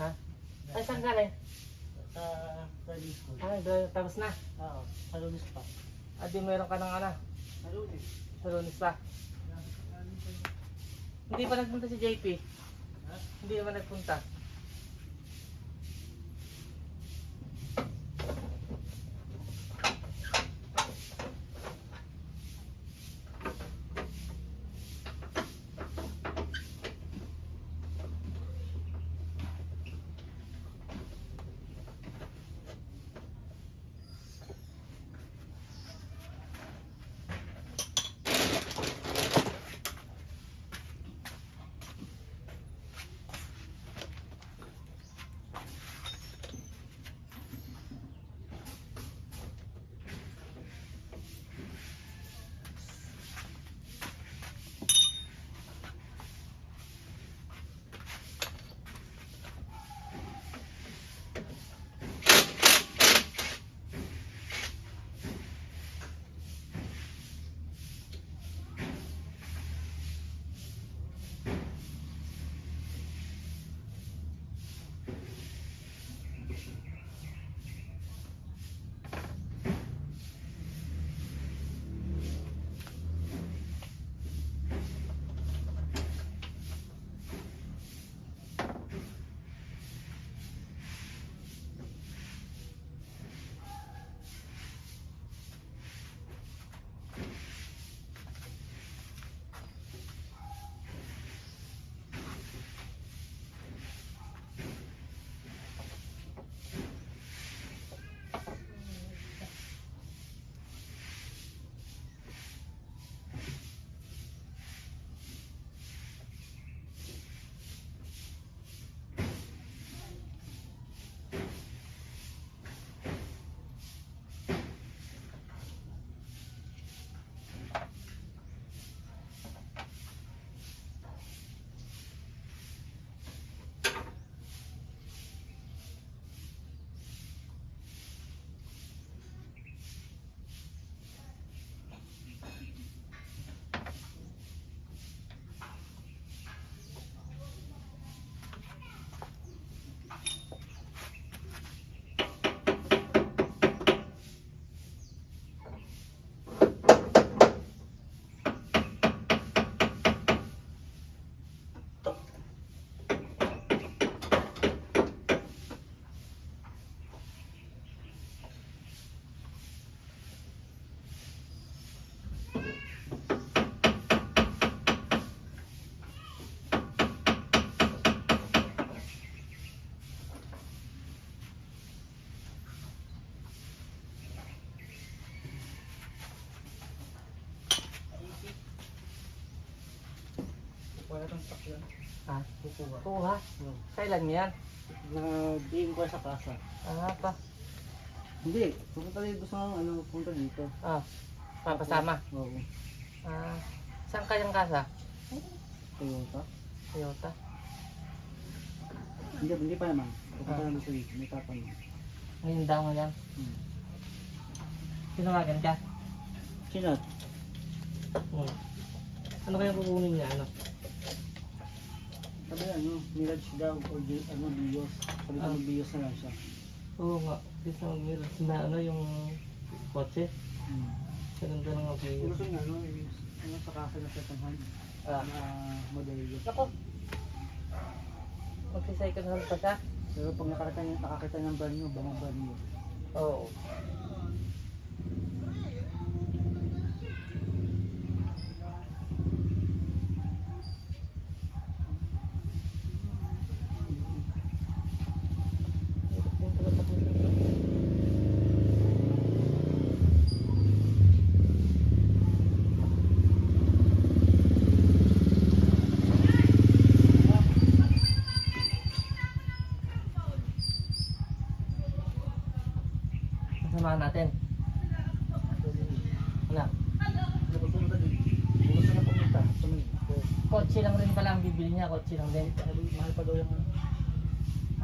Ha? Ay, saan galing? Sa driving school. Tapos na. Oo, sa Lunes pa. Di meron ka ng ano? Sa Lunes. Sa Lunes pa. Hindi pa nagpunta si JP. Ha? Hindi naman nagpunta. Wala kang sakyan. Ha? Kukuha. Kuha. No. Kailan mo yan? Nag-iim ko sa kasa. Pa. Hindi, pupunta dito sa ano, pupunta dito. Papasama. Oo. Saan kayang kasa? Toyota. Toyota. Hindi pa naman. Pupunta lang dito dito. May tapang. Ngayon daw mo yan. Tinawagan ka? Sinat? Ano kaya kukunin niya? Ano? Sabi ano, Mirage daw o Bios. Sabi ko Bios na lang siya. Oo nga. Dito sa Mirage na ano yung kotse. Ganda ng mga players. Gusto nga ano sa kasa na second hand. Na modelyo. Ako. Magsi-second hand pa siya? Pero pag nakakita ng brand new, bango brand new. Oo. Samahan natin. Wala. Kotse lang rin pala ang bibili niya. Kotse lang din. Mahal pa daw yung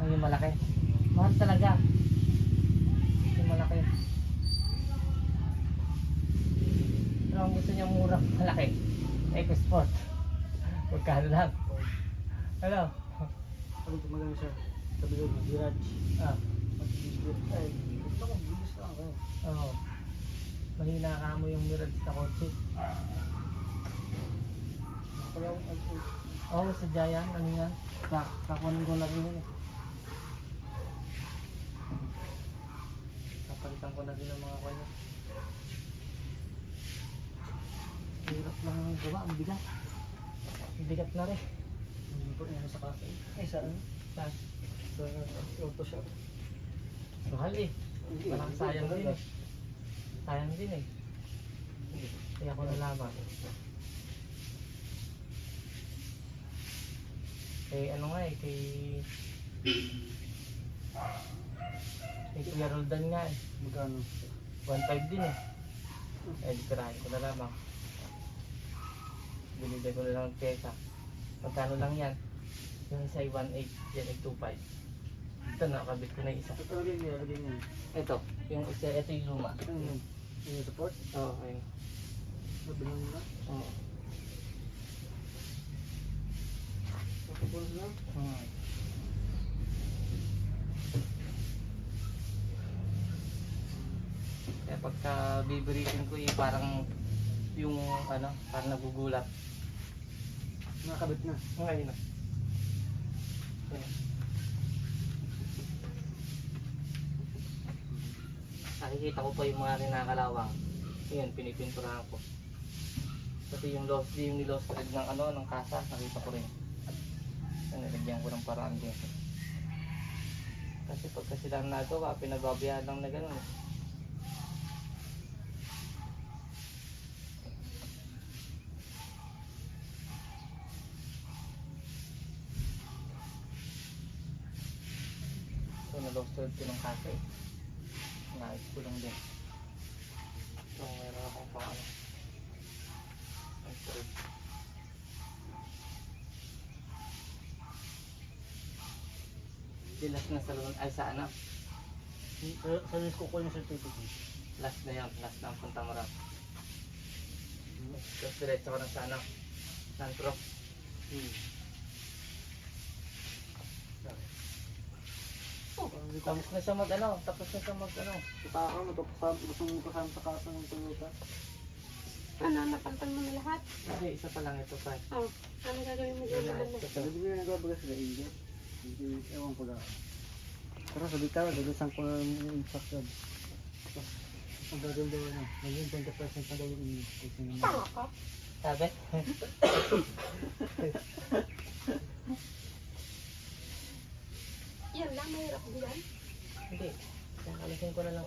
Yung malaki. Mahal talaga. Yung malaki. Pero ang gusto niya murang malaki. EcoSport. Magkano lang. Ano? ano maganda siya. Sabi ko, garage. Ah, Mag-garage. Ay, gusto ko, bilis lang ako. oo. Mahina ka mo yung mirrors sa kotse. Kaya akong ay, Oo, sa Giant, ano yan? Kakunin ko na rin yun eh. Kapalitan ko na rin ang mga kanya. Hirap lang ang gawa, ang bigat. Ang bigat na rin. hindi ko yan sa kasa. Ay, saan? Saan? Sa auto shop. Mahal eh. Parang sayang din eh. Sayang din eh. Kaya ko nalaman. Ano nga eh, kay Kuya Roldan nga eh. Magkano? 1.5 din eh. Di tirahin ko na lamang. Binigay ko na lang ng pyesa. Magkano lang yan? Yung isa ay 1.8, yan ay 2.5. Ito nakakabit ko na yung isa. Ito rin nilagay niya. Ito, yung isa, ito yung luma. Ano yun? Yung support? Oo, ayun. Mabiling mo na? Oo. Support na? Kaya pagka bibiritin ko eh, parang yung ano, parang nagugulat. Nakakabit na. Ngayon na. Ayun. Nakikita ko pa yung mga ninakalawang. Yun, pinipinturahan ko. Pati yung nilost thread ng ano, ng kasa, nakita ko rin. Nilagyan ko ng paraan din. Kasi pagka sila nagawa, pinababayaan lang na gano'n. So, na-lost thread ko ng kasa eh. Nais ko lang din. So, meron akong pang ano. Ang thread. Di last na sa lunod, ay sa ano? Sa list ko ko yung certificate. Last na yan, last na ang punta mo rin. Tapos diretso ko na sa ano? Nantro. Tapos na siya mag ano, tapos na siya mag ano. Kita ka, gusto mo kasama sa kasa ng Toyota. Ano, napantay mo na lahat? Hindi, isa pa lang ito pa. Oh, ano gagawin mo dyan naman na? Sabi ko yung nagbabaga sila India. Ewan ko lang. Pero sabi ka, dadasan ko yung instruction. Ang gagawin daw na, maging 20% na daw yung instruction. Tama ka? Sabi? Yan lang, mahirap diyan. Hindi. Kakalisin ko na lang.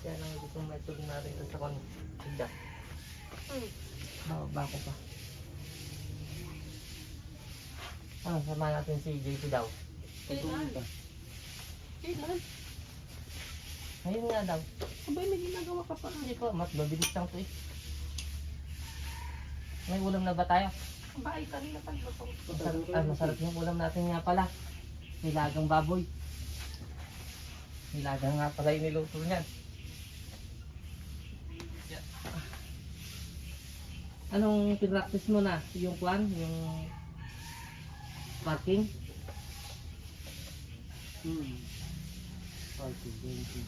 Kaya lang gusto kong metod na rin sa kon. Tigda. Bababa ko pa. Ano, sama natin si JP daw. Kailan? Kailan? Ngayon nga daw. Abay, may ginagawa ka pa. Hindi ko, mabilis lang to eh. May ulam na ba tayo? Abay, kanina pa lutong. Masarap yung ulam natin nga pala. Nilagang baboy. Nilagang nga pala yung niluto niyan. Anong pinractice mo na? Yung kwan? Yung parking? Parking, ganyan.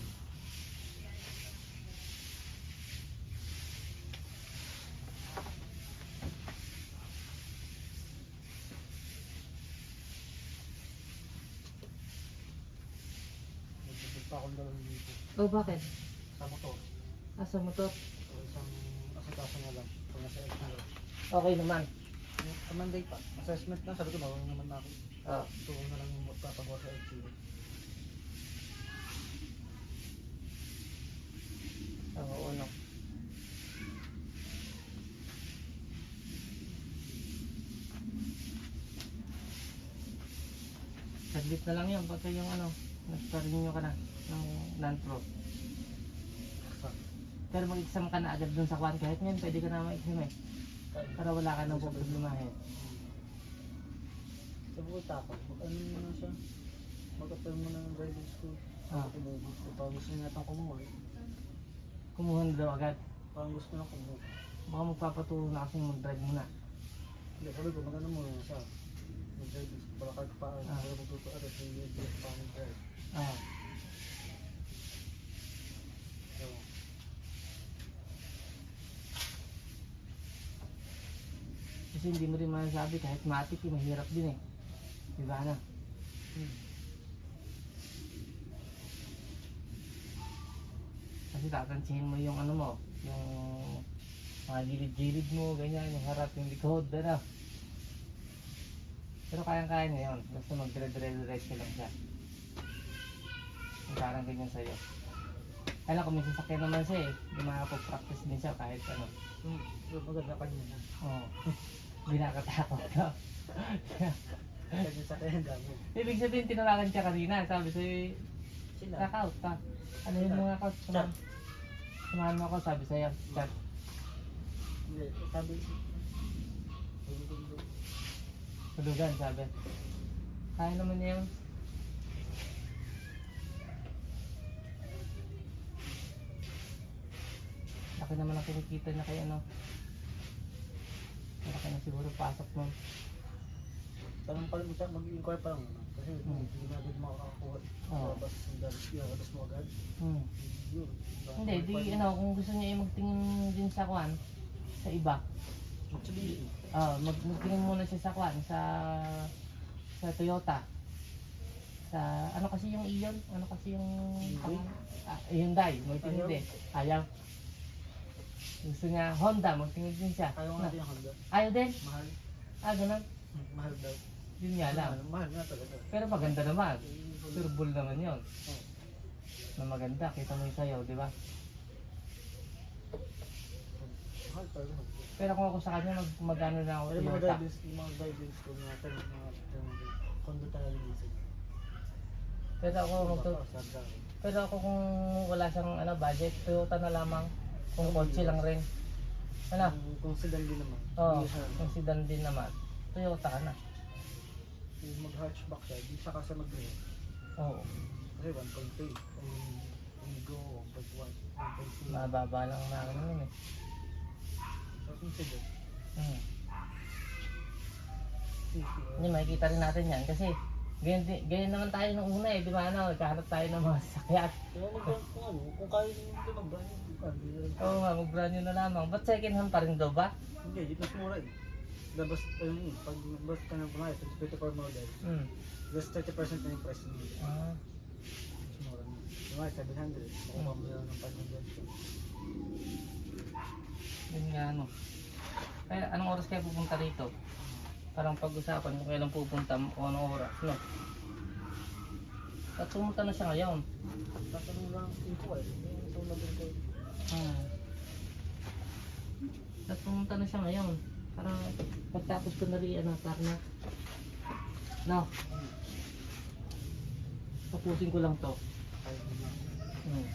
Pa akong dalawang dito. Oh, bakit? Sa motor. Asa motor? So, isang asikaso na lang. Pag nasa extra. Okay naman. Sa Monday pa. Assessment na. Sabi ko, bawang naman na ako. Oh. Tuon na lang yung papagawa sa extra. Oo, no. Saglit na lang yun pagka yung ano, nag-renew ka na ng non-pro. Pero mag-exam ka na agad dun sa kwan, kahit ngayon pwede ka na mag-exam eh. Para wala ka nang problemahin. Sabi ko, tapos. Ano mo na siya? Mag-apply mo na ng driving school. Ah. Parang gusto niya natang kumuha. Kumuha na daw agad. Parang gusto na kumuha. Baka magpapaturo na kasing mag-drive muna. Hindi, sabi ko, magano mo na siya. Mag-drive para kahit paano. Ah. Para matuto at hindi pa mag-drive. Ah. So, Kasi hindi mo rin masasabi kahit matik eh, mahirap din eh. Diba na? Kasi tatansihin mo yung ano mo, yung mga gilid-gilid mo, ganyan, yung harap, yung likod, ano. Pero kayang-kaya niya yun, basta mag-dire-diretso lang siya. Yung parang ganyan sa'yo. Kaya lang kung may sasakyan naman siya eh, di makapag-practice din siya kahit ano. so maganda pa niya na. Oo. Hindi nakakatakot ka. Kanya sa kanya dami. Ibig sabihin, tinawagan siya kanina, sabi sa'yo, Sila. Knockout ka. Ano yung mga couch? Chat. Samahan mo ako, sabi sa'yo. Chat. Hindi, sabi. Tulugan, sabi. Kaya naman niya yun. Laki naman ang kinikita niya kay ano. Laki na siguro pasok mo. Parang pala mag-inquire pa lang muna. Kasi hindi na agad makakakuha. Oo. Tapos ilabas mo agad. Hmm. Yun. Hindi, di ano, kung gusto niya magtingin din sa kwan, sa iba. Sabihin. Magtingin muna siya sa kwan, sa Toyota. Sa, ano kasi yung Ion? Ano kasi yung... Hyundai? Hyundai, magtingin din. Ayaw. Gusto niya Honda, magtingin din siya. Ayaw nga din yung Honda. Ayaw din? Mahal. Ganun. Mahal daw. Yun nga lang. Mahal nga talaga. Pero maganda naman. Turbol naman yun. Oo. Na maganda, kita mo yung sayaw, di ba? Mahal talaga. Pero kung ako sa kanya, magano na ako Pero mga Toyota. driving school natin, mga kondo talaga diesel. Pero ako, pero ako kung wala siyang ano, budget, Toyota na lamang. Kung kotse lang rin. Ano? Kung sedan din naman. Oo, Hindi siya- kung sedan din naman. Toyota ka na. Kung mag-hatchback siya, di siya kasi mag-drive. Oo. Kasi 1.8. Kung go, 1.1. 1.2. Mababa lang namin yun eh. So, kung sedan. Hmm. Hindi, makikita rin natin yan kasi ganyan naman tayo nung una eh, di ba ano, nagkahanap tayo ng mga sasakyan. Kaya kung kaya nyo mag-brand new, Oo nga, mag-brand new na lamang. Ba't second hand pa rin daw ba? hindi, mas mura eh. Labas, ayun eh, pag labas ka ng pumayas, 24 model, Hmm. just 30% na yung price nyo. Ah, Mas mura na. Pumayas, 700. Makuha mo lang ng 500. yun nga ano. Kaya anong oras kayo pupunta rito? Parang pag-usapan kung kailan pupunta o anong oras, no? At pumunta na siya ngayon. Tatanong lang info eh. Yung sa una din ko. Hmm. At pumunta na siya ngayon. Para pagtapos ko na rin, ano, para na. No? Tapusin ko lang to. Kahit naman. Hmm.